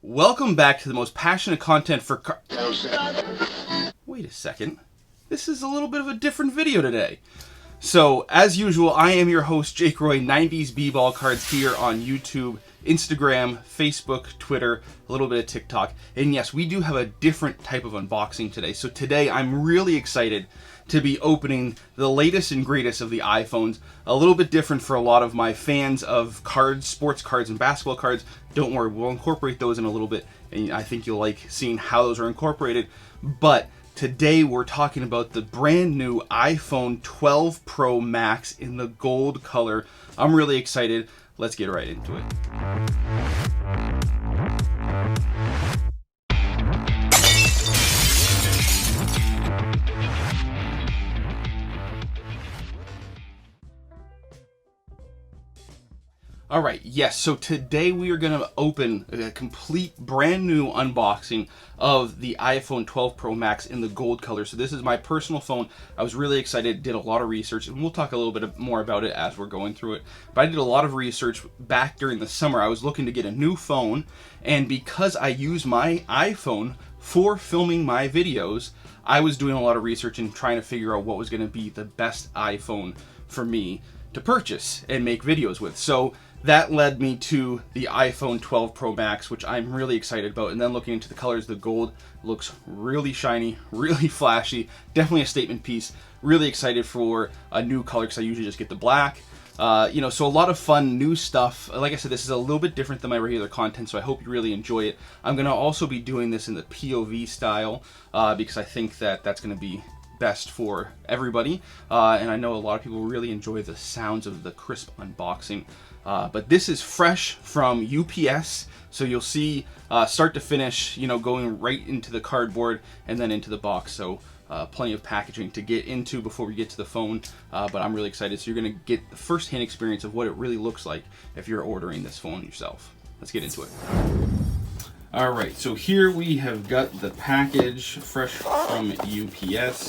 Welcome back to the most passionate content for Wait a second. This is a little bit of a different video today. So, as usual, I am your host, Jake Roy, 90s B-Ball Cards here on YouTube, Instagram, Facebook, Twitter, a little bit of TikTok. And yes, we do have a different type of unboxing today. So today, I'm really excited to be opening the latest and greatest of the iPhones. A little bit different for a lot of my fans of cards, sports cards, and basketball cards. Don't worry, we'll incorporate those in a little bit, and I think you'll like seeing how those are incorporated. But today we're talking about the brand new iPhone 12 Pro Max in the gold color. I'm really excited. Let's get right into it. Alright, yes, so today we are going to open a complete brand new unboxing of the iPhone 12 Pro Max in the gold color. So this is my personal phone. I was really excited, did a lot of research, and we'll talk a little bit more about it as we're going through it. But I did a lot of research back during the summer. I was looking to get a new phone, and because I use my iPhone for filming my videos, I was doing a lot of research and trying to figure out what was going to be the best iPhone for me to purchase and make videos with. So that led me to the iPhone 12 Pro Max, which I'm really excited about. And then looking into the colors, the gold looks really shiny, really flashy, definitely a statement piece. Really excited for a new color because I usually just get the black. So a lot of fun new stuff. Like I said, this is a little bit different than my regular content, so I hope you really enjoy it. I'm going to also be doing this in the POV style because I think that that's going to be best for everybody. And I know a lot of people really enjoy the sounds of the crisp unboxing. But this is fresh from UPS, so you'll see start to finish, going right into the cardboard and then into the box. So plenty of packaging to get into before we get to the phone, but I'm really excited. So you're going to get the first-hand experience of what it really looks like if you're ordering this phone yourself. Let's get into it. All right, so here we have got the package fresh from UPS.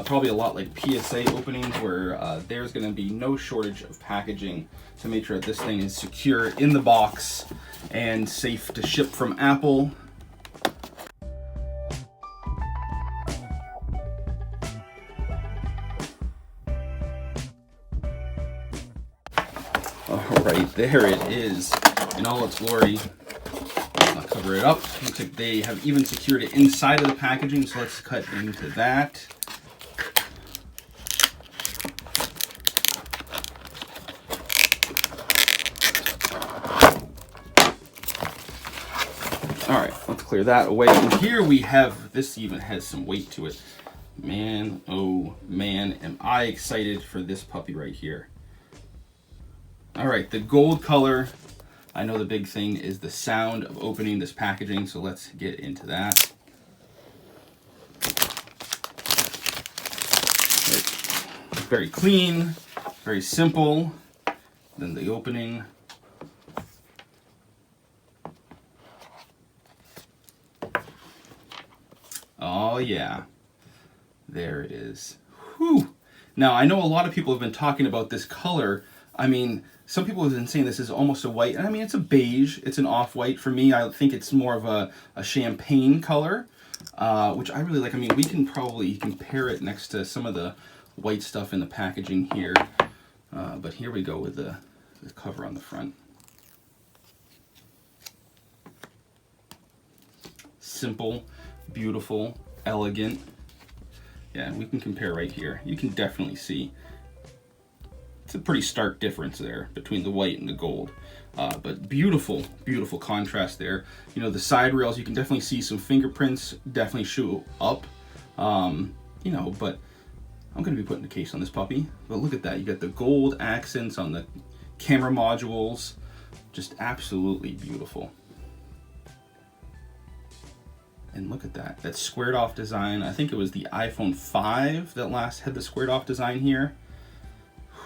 Probably a lot like PSA openings where there's going to be no shortage of packaging to make sure that this thing is secure in the box and safe to ship from Apple. All right, there it is in all its glory. Cover it up. Looks like they have even secured it inside of the packaging, so let's cut into that. Alright, let's clear that away. And here we have, this even has some weight to it. Man, oh man, am I excited for this puppy right here. Alright, the gold color. I know the big thing is the sound of opening this packaging, so let's get into that. It's very clean, very simple. Then the opening. Oh yeah, there it is. Whew. Now I know a lot of people have been talking about this color. I mean, some people have been saying this is almost a white, and I mean, it's a beige, it's an off-white. For me, I think it's more of a champagne color, which I really like. I mean, we can probably compare it next to some of the white stuff in the packaging here. But here we go with the cover on the front. Simple, beautiful, elegant. Yeah, we can compare right here. You can definitely see it's a pretty stark difference there between the white and the gold, but beautiful, beautiful contrast there. The side rails, you can definitely see some fingerprints definitely show up, but I'm going to be putting the case on this puppy. But look at that, you got the gold accents on the camera modules, just absolutely beautiful. And look at that squared off design. I think it was the iPhone 5 that last had the squared off design here.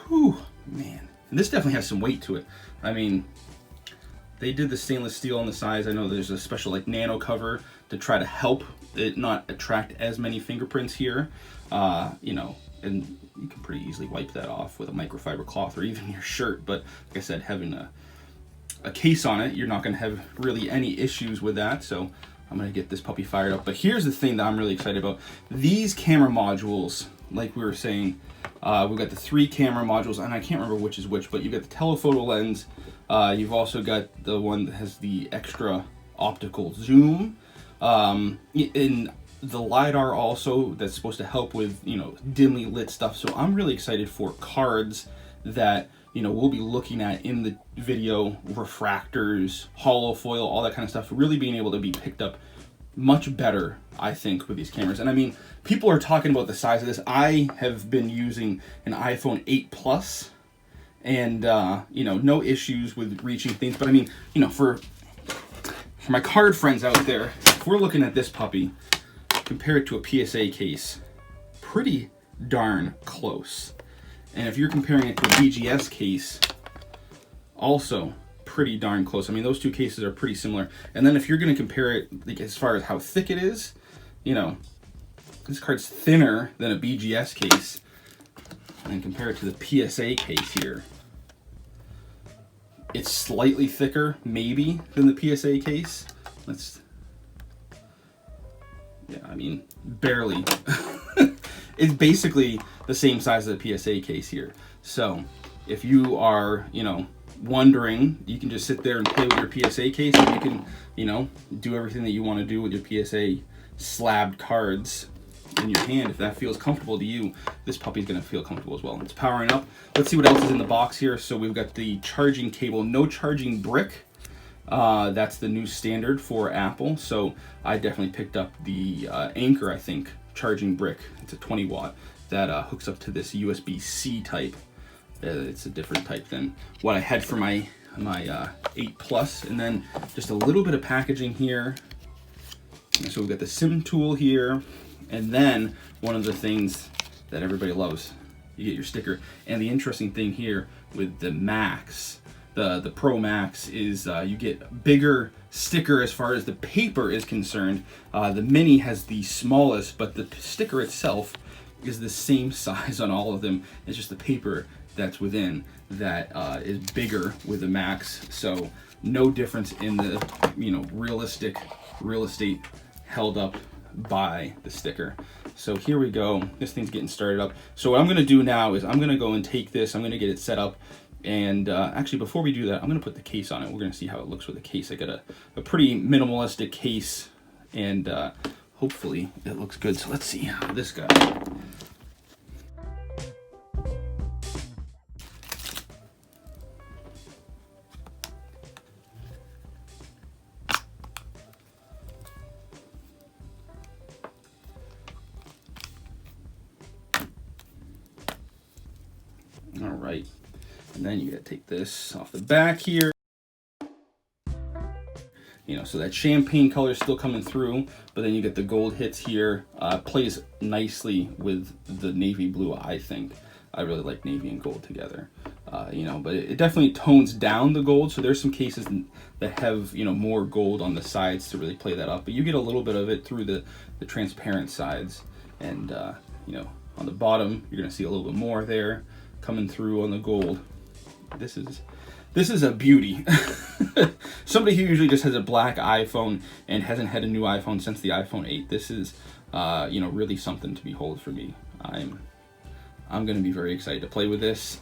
Whew, man. And this definitely has some weight to it. I mean, they did the stainless steel on the sides. I know there's a special nano cover to try to help it not attract as many fingerprints here. And you can pretty easily wipe that off with a microfiber cloth or even your shirt. But like I said, having a a case on it, you're not going to have really any issues with that. So I'm going to get this puppy fired up. But here's the thing that I'm really excited about. These camera modules, like we were saying, we've got the 3 camera modules, and I can't remember which is which, but you've got the telephoto lens. You've also got the one that has the extra optical zoom. In the LiDAR also, that's supposed to help with, you know, dimly lit stuff. So I'm really excited for cards that, you know, we'll be looking at in the video, refractors, hollow foil, all that kind of stuff, really being able to be picked up much better, I think, with these cameras. And I mean, people are talking about the size of this. I have been using an iPhone 8 Plus, and you know, no issues with reaching things. But I mean, you know, for my card friends out there, if we're looking at this puppy, compare it to a PSA case, pretty darn close. And if you're comparing it to a BGS case, also pretty darn close. I mean, those two cases are pretty similar. And then if you're going to compare it, like, as far as how thick it is, you know, this card's thinner than a BGS case. And then compare it to the PSA case here. It's slightly thicker, maybe, than the PSA case. Yeah, I mean, barely. It's basically the same size as a PSA case here. So if you are, you know, wondering, you can just sit there and play with your PSA case, and you can, you know, do everything that you want to do with your PSA slabbed cards in your hand. If that feels comfortable to you, this puppy's going to feel comfortable as well. It's powering up. Let's see what else is in the box here. So we've got the charging cable, no charging brick. That's the new standard for Apple. So I definitely picked up the Anchor, I think, charging brick. It's a 20 watt that hooks up to this USB-C type. It's a different type than what I had for my 8 Plus. And then just a little bit of packaging here. And so we've got the SIM tool here. And then one of the things that everybody loves, you get your sticker. And the interesting thing here with the Max, the Pro Max, is you get bigger sticker as far as the paper is concerned. The Mini has the smallest, but the sticker itself is the same size on all of them. It's just the paper that's within that is bigger with the Max. So no difference in the, you know, realistic real estate held up by the sticker. So here we go. This thing's getting started up. So what I'm going to do now is I'm going to go and take this. I'm going to get it set up. And actually, before we do that, I'm going to put the case on it. We're going to see how it looks with the case. I got a pretty minimalistic case, and hopefully it looks good. So let's see how this goes. All right, and then you gotta take this off the back here. You know, so that champagne color is still coming through, but then you get the gold hits here. Plays nicely with the navy blue, I think. I really like navy and gold together. You know, but it definitely tones down the gold. So there's some cases that have, you know, more gold on the sides to really play that up. But you get a little bit of it through the transparent sides. And, you know, on the bottom, you're gonna see a little bit more there coming through on the gold. This is a beauty. Somebody who usually just has a black iPhone and hasn't had a new iPhone since the iPhone 8. This is, you know, really something to behold for me. I'm going to be very excited to play with this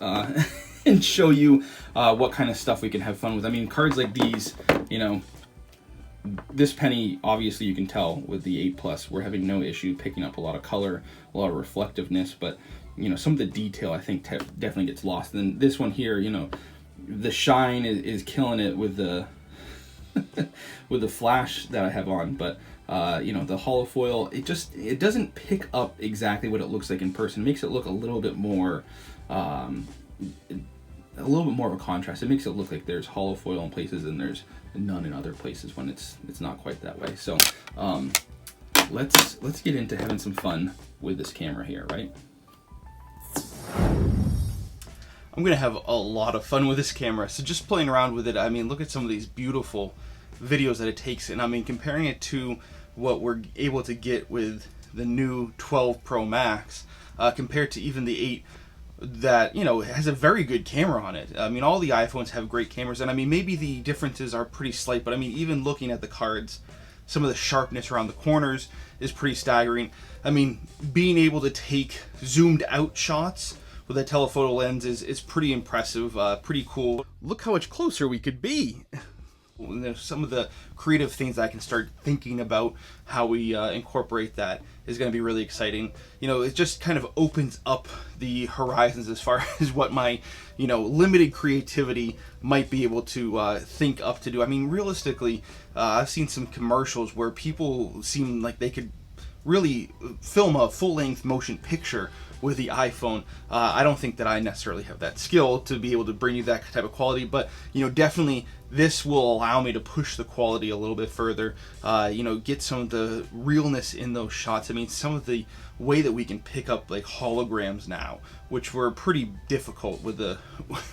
and show you what kind of stuff we can have fun with. I mean, cards like these, you know, this penny, obviously you can tell with the 8 Plus, we're having no issue picking up a lot of color, a lot of reflectiveness, but, you know, some of the detail I think definitely gets lost. And then this one here, you know, the shine is killing it with the with the flash that I have on, but you know, the hollow foil, it doesn't pick up exactly what it looks like in person. It makes it look a little bit more of a contrast. It makes it look like there's hollow foil in places and there's none in other places when it's not quite that way. So let's get into having some fun with this camera here, right? I'm going to have a lot of fun with this camera. So just playing around with it, I mean, look at some of these beautiful videos that it takes. And I mean, comparing it to what we're able to get with the new 12 Pro Max, compared to even the 8, that, you know, has a very good camera on it. I mean, all the iPhones have great cameras, and I mean, maybe the differences are pretty slight, but I mean, even looking at the cards, some of the sharpness around the corners is pretty staggering. I mean, being able to take zoomed out shots with a telephoto lens is pretty impressive, pretty cool. Look how much closer we could be. And there's some of the creative things I can start thinking about how we incorporate that is going to be really exciting. You know, it just kind of opens up the horizons as far as what my, you know, limited creativity might be able to think up to do. I mean, realistically, I've seen some commercials where people seem like they could really film a full-length motion picture with the iPhone. I don't think that I necessarily have that skill to be able to bring you that type of quality, but you know, definitely this will allow me to push the quality a little bit further, you know, get some of the realness in those shots. I mean, some of the way that we can pick up like holograms now, which were pretty difficult with the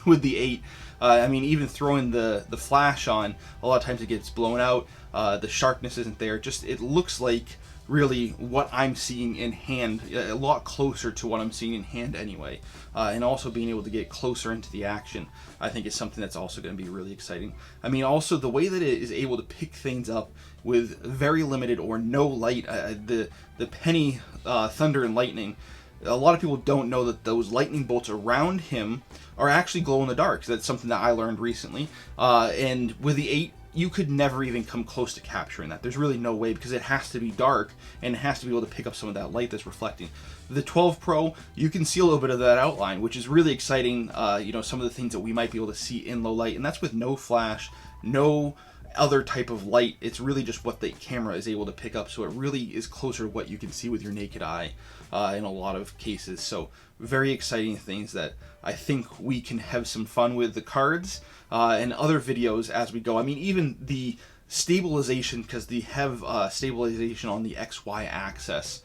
with the 8. I mean, even throwing the flash on, a lot of times it gets blown out. The sharpness isn't there. Just, it looks like really what I'm seeing in hand, a lot closer to what I'm seeing in hand anyway. And also being able to get closer into the action, I think is something that's also going to be really exciting. I mean, also the way that it is able to pick things up with very limited or no light, the penny thunder and lightning. A lot of people don't know that those lightning bolts around him are actually glow in the dark. So that's something that I learned recently. And with the 8, you could never even come close to capturing that. There's really no way, because it has to be dark and it has to be able to pick up some of that light that's reflecting. The 12 Pro, you can see a little bit of that outline, which is really exciting. You know, some of the things that we might be able to see in low light, and that's with no flash, no other type of light. It's really just what the camera is able to pick up, so it really is closer to what you can see with your naked eye in a lot of cases. So very exciting things that I think we can have some fun with the cards and other videos as we go. I mean, even the stabilization, because they have stabilization on the XY axis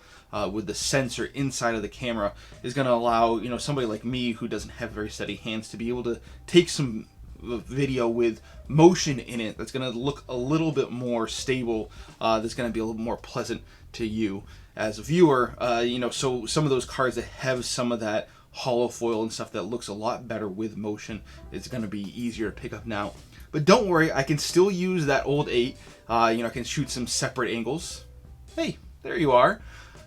with the sensor inside of the camera, is going to allow, you know, somebody like me who doesn't have very steady hands to be able to take some video with motion in it that's going to look a little bit more stable, that's going to be a little more pleasant to you as a viewer. You know, so some of those cards that have some of that hollow foil and stuff that looks a lot better with motion, it's going to be easier to pick up now. But don't worry, I can still use that old 8. You know, I can shoot some separate angles. Hey, there you are.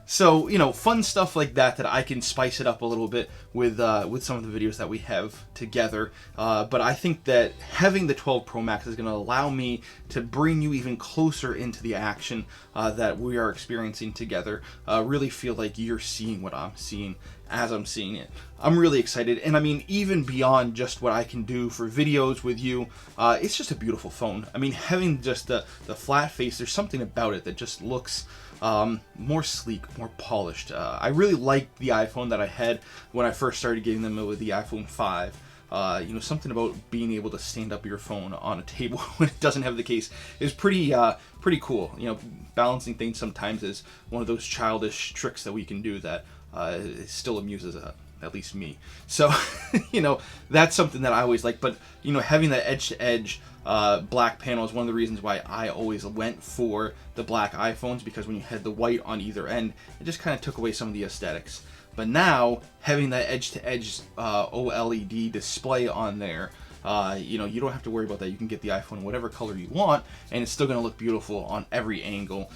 So, you know, fun stuff like that I can spice it up a little bit with some of the videos that we have together. But I think that having the 12 Pro Max is going to allow me to bring you even closer into the action that we are experiencing together. Really feel like you're seeing what I'm seeing as I'm seeing it. I'm really excited, and I mean, even beyond just what I can do for videos with you, it's just a beautiful phone. I mean, having just the flat face, there's something about it that just looks more sleek, more polished. I really liked the iPhone that I had when I first started getting them with the iPhone 5. You know, something about being able to stand up your phone on a table when it doesn't have the case is pretty cool. You know, balancing things sometimes is one of those childish tricks that we can do that it still amuses at least me. So, you know, that's something that I always like. But, you know, having that edge-to-edge black panel is one of the reasons why I always went for the black iPhones, because when you had the white on either end, it just kind of took away some of the aesthetics. But now, having that edge-to-edge OLED display on there, you know, you don't have to worry about that. You can get the iPhone whatever color you want, and it's still going to look beautiful on every angle.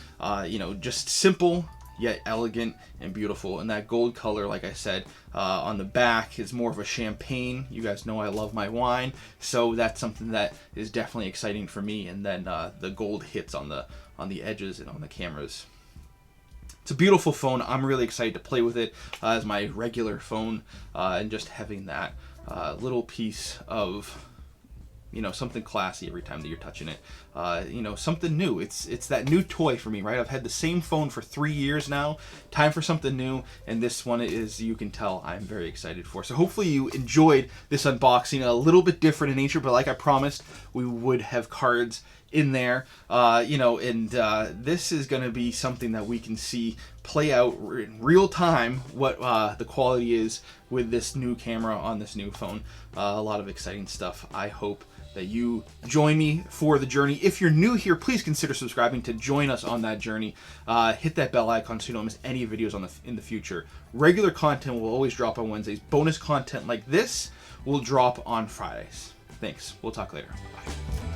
You know, just simple, yet elegant and beautiful. And that gold color, like I said, on the back is more of a champagne. You guys know I love my wine, so that's something that is definitely exciting for me. And then the gold hits on the edges and on the cameras. It's a beautiful phone. I'm really excited to play with it as my regular phone, and just having that little piece of, you know, something classy every time that you're touching it. You know, something new. It's that new toy for me, right? I've had the same phone for 3 years now. Time for something new, and this one is, you can tell, I'm very excited for. So hopefully you enjoyed this unboxing. A little bit different in nature, but like I promised, we would have cards in there. You know, and this is going to be something that we can see play out in real time, what the quality is with this new camera on this new phone. A lot of exciting stuff. I hope that you join me for the journey. If you're new here, please consider subscribing to join us on that journey. Hit that bell icon so you don't miss any videos in the future. Regular content will always drop on Wednesdays. Bonus content like this will drop on Fridays. Thanks. We'll talk later. Bye.